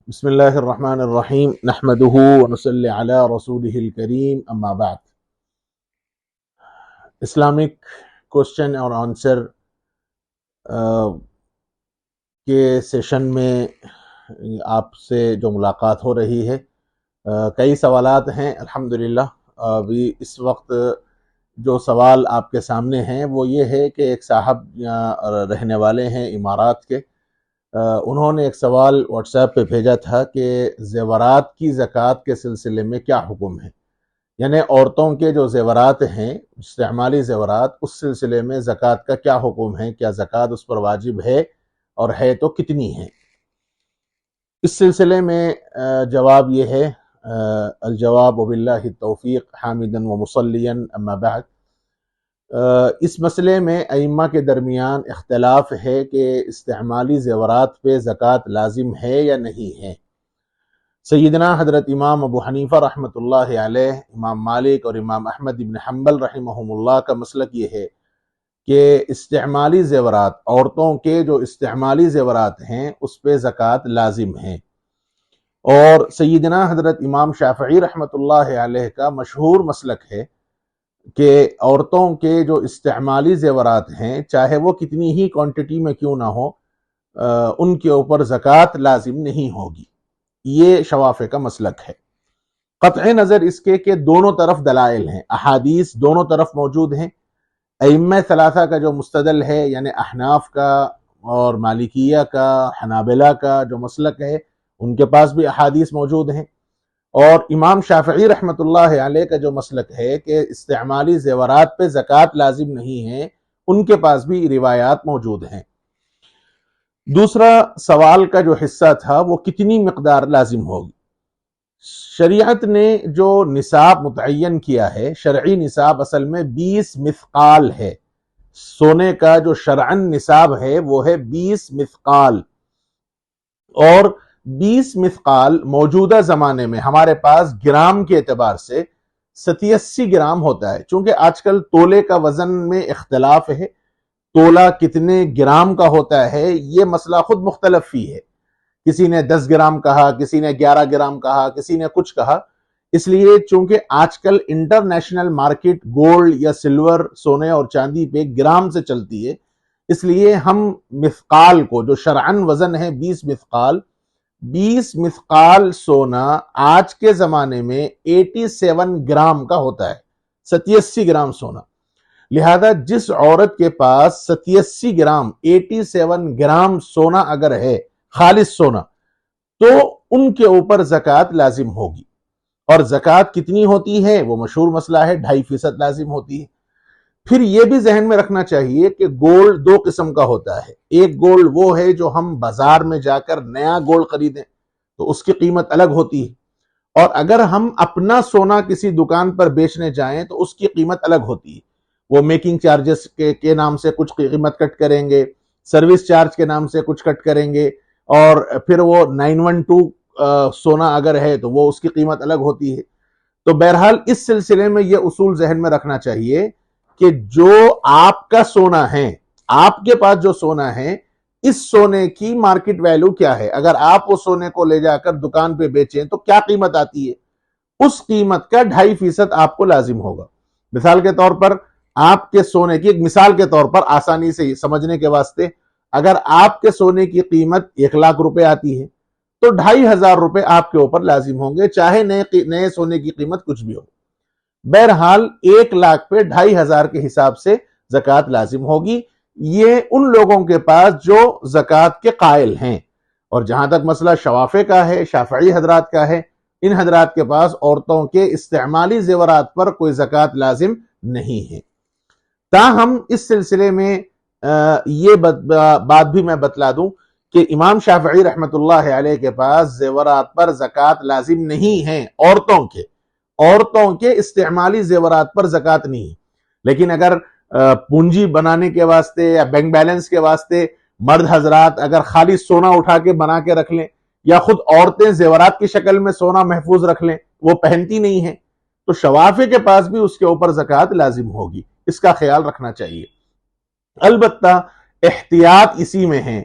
بسم اللہ الرحمن الرحیم نحمدہ ونصلی علی رسولہ الکریم اما بعد۔ اسلامک کوسچن اور آنسر کے سیشن میں آپ سے جو ملاقات ہو رہی ہے، کئی سوالات ہیں الحمدللہ۔ ابھی اس وقت جو سوال آپ کے سامنے ہیں وہ یہ ہے کہ ایک صاحب رہنے والے ہیں امارات کے، انہوں نے ایک سوال واٹس ایپ پہ بھیجا تھا کہ زیورات کی زکوٰۃ کے سلسلے میں کیا حکم ہے، یعنی عورتوں کے جو زیورات ہیں استعمالی زیورات، اس سلسلے میں زکوٰۃ کا کیا حکم ہے، کیا زکوٰۃ اس پر واجب ہے اور ہے تو کتنی ہے۔ اس سلسلے میں جواب یہ ہے، الجواب باللہ التوفیق حامدا ومصلیا اما بعد۔ اس مسئلے میں ائمہ کے درمیان اختلاف ہے کہ استعمالی زیورات پہ زکوٰۃ لازم ہے یا نہیں ہے۔ سیدنا حضرت امام ابو حنیفہ رحمۃ اللہ علیہ، امام مالک اور امام احمد بن حنبل رحمہم اللہ کا مسلک یہ ہے کہ استعمالی زیورات، عورتوں کے جو استعمالی زیورات ہیں اس پہ زکوٰۃ لازم ہیں، اور سیدنا حضرت امام شافعی رحمۃ اللہ علیہ کا مشہور مسلک ہے کہ عورتوں کے جو استعمالی زیورات ہیں چاہے وہ کتنی ہی کوانٹٹی میں کیوں نہ ہو، ان کے اوپر زکوٰۃ لازم نہیں ہوگی۔ یہ شوافع کا مسلک ہے، قطع نظر اس کے کہ دونوں طرف دلائل ہیں، احادیث دونوں طرف موجود ہیں۔ ائمہ ثلاثہ کا جو مستدل ہے، یعنی احناف کا اور مالکیہ کا، حنابلہ کا جو مسلک ہے، ان کے پاس بھی احادیث موجود ہیں، اور امام شافعی رحمۃ اللہ علیہ کا جو مسلک ہے کہ استعمالی زیورات پہ زکوٰۃ لازم نہیں ہے، ان کے پاس بھی روایات موجود ہیں۔ دوسرا سوال کا جو حصہ تھا وہ کتنی مقدار لازم ہوگی۔ شریعت نے جو نصاب متعین کیا ہے، شرعی نصاب اصل میں 20 مثقال ہے۔ سونے کا جو شرعن نصاب ہے وہ ہے 20 مثقال، اور 20 مثقال موجودہ زمانے میں ہمارے پاس گرام کے اعتبار سے 87 گرام ہوتا ہے۔ چونکہ آج کل تولے کا وزن میں اختلاف ہے، تولہ کتنے گرام کا ہوتا ہے یہ مسئلہ خود مختلف ہی ہے، کسی نے 10 گرام کہا، کسی نے 11 گرام کہا، کسی نے کچھ کہا۔ اس لیے چونکہ آج کل انٹرنیشنل مارکیٹ گولڈ یا سلور، سونے اور چاندی پہ گرام سے چلتی ہے، اس لیے ہم مثقال کو، جو شرعن وزن ہے 20 مثقال، 20 مثقال سونا آج کے زمانے میں 87 گرام کا ہوتا ہے، 87 گرام سونا۔ لہذا جس عورت کے پاس 87 گرام 87 گرام سونا اگر ہے، خالص سونا، تو ان کے اوپر زکوٰۃ لازم ہوگی۔ اور زکوٰۃ کتنی ہوتی ہے وہ مشہور مسئلہ ہے، 2.5% لازم ہوتی ہے۔ پھر یہ بھی ذہن میں رکھنا چاہیے کہ گولڈ دو قسم کا ہوتا ہے، ایک گولڈ وہ ہے جو ہم بازار میں جا کر نیا گولڈ خریدیں تو اس کی قیمت الگ ہوتی ہے، اور اگر ہم اپنا سونا کسی دکان پر بیچنے جائیں تو اس کی قیمت الگ ہوتی ہے۔ وہ میکنگ چارجز کے نام سے کچھ قیمت کٹ کریں گے، سروس چارج کے نام سے کچھ کٹ کریں گے، اور پھر وہ 912 سونا اگر ہے تو وہ اس کی قیمت الگ ہوتی ہے۔ تو بہرحال اس سلسلے میں یہ اصول ذہن میں رکھنا چاہیے کہ جو آپ کا سونا ہے، آپ کے پاس جو سونا ہے، اس سونے کی مارکیٹ ویلیو کیا ہے۔ اگر آپ وہ سونے کو لے جا کر دکان پہ بیچیں تو کیا قیمت آتی ہے، اس قیمت کا 2.5% آپ کو لازم ہوگا۔ مثال کے طور پر آپ کے سونے کی، ایک مثال کے طور پر آسانی سے سمجھنے کے واسطے، اگر آپ کے سونے کی قیمت 1,00,000 روپے آتی ہے تو 2,500 روپے آپ کے اوپر لازم ہوں گے، چاہے نئے سونے کی قیمت کچھ بھی ہو۔ بہرحال 1,00,000 پہ 2,500 کے حساب سے زکوٰۃ لازم ہوگی۔ یہ ان لوگوں کے پاس جو زکوٰۃ کے قائل ہیں، اور جہاں تک مسئلہ شوافع کا ہے، شافعی حضرات کا ہے، ان حضرات کے پاس عورتوں کے استعمالی زیورات پر کوئی زکوٰۃ لازم نہیں ہے۔ تاہم اس سلسلے میں یہ بات بھی میں بتلا دوں کہ امام شافعی رحمۃ اللہ علیہ کے پاس زیورات پر زکوٰۃ لازم نہیں ہے، عورتوں کے استعمالی زیورات پر زکوٰۃ نہیں ہے۔ لیکن اگر پونجی بنانے کے واسطے یا بینک بیلنس کے واسطے مرد حضرات اگر خالی سونا اٹھا کے بنا کے رکھ لیں، یا خود عورتیں زیورات کی شکل میں سونا محفوظ رکھ لیں، وہ پہنتی نہیں ہیں، تو شوافع کے پاس بھی اس کے اوپر زکوٰۃ لازم ہوگی۔ اس کا خیال رکھنا چاہیے۔ البتہ احتیاط اسی میں ہے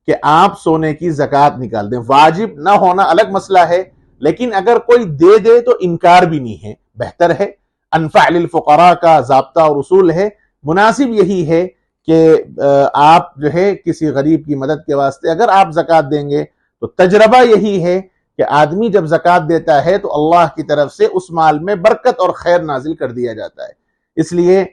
کہ آپ سونے کی زکوٰۃ نکال دیں. واجب نہ ہونا الگ مسئلہ ہے، لیکن اگر کوئی دے دے تو انکار بھی نہیں ہے، بہتر ہے. انفع للفقراء کا ضابطہ اور اصول ہے، مناسب یہی ہے کہ آپ جو ہے کسی غریب کی مدد کے واسطے اگر آپ زکوٰۃ دیں گے تو تجربہ یہی ہے کہ آدمی جب زکوٰۃ دیتا ہے تو اللہ کی طرف سے اس مال میں برکت اور خیر نازل کر دیا جاتا ہے. اس لیے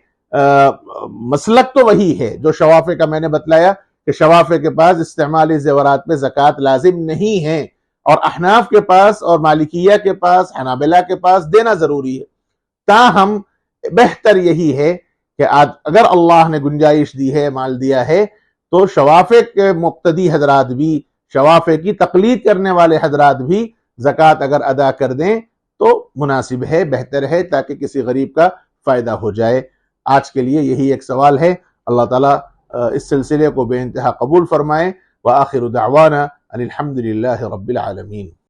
مسلک تو وہی ہے جو شوافع کا میں نے بتلایا کہ شوافع کے پاس استعمالی زیورات پہ زکوٰۃ لازم نہیں ہے، اور احناف کے پاس اور مالکیہ کے پاس، حنابلہ کے پاس دینا ضروری ہے. تاہم بہتر یہی ہے کہ اگر اللہ نے گنجائش دی ہے، مال دیا ہے، تو شوافع کے مقتدی حضرات بھی، شوافع کی تقلید کرنے والے حضرات بھی زکوٰۃ اگر ادا کر دیں تو مناسب ہے، بہتر ہے، تاکہ کسی غریب کا فائدہ ہو جائے. آج کے لیے یہی ایک سوال ہے. اللہ تعالیٰ اس سلسلے کو بے انتہا قبول فرمائے. وآخر دعوانا ان الحمد للہ رب العالمین.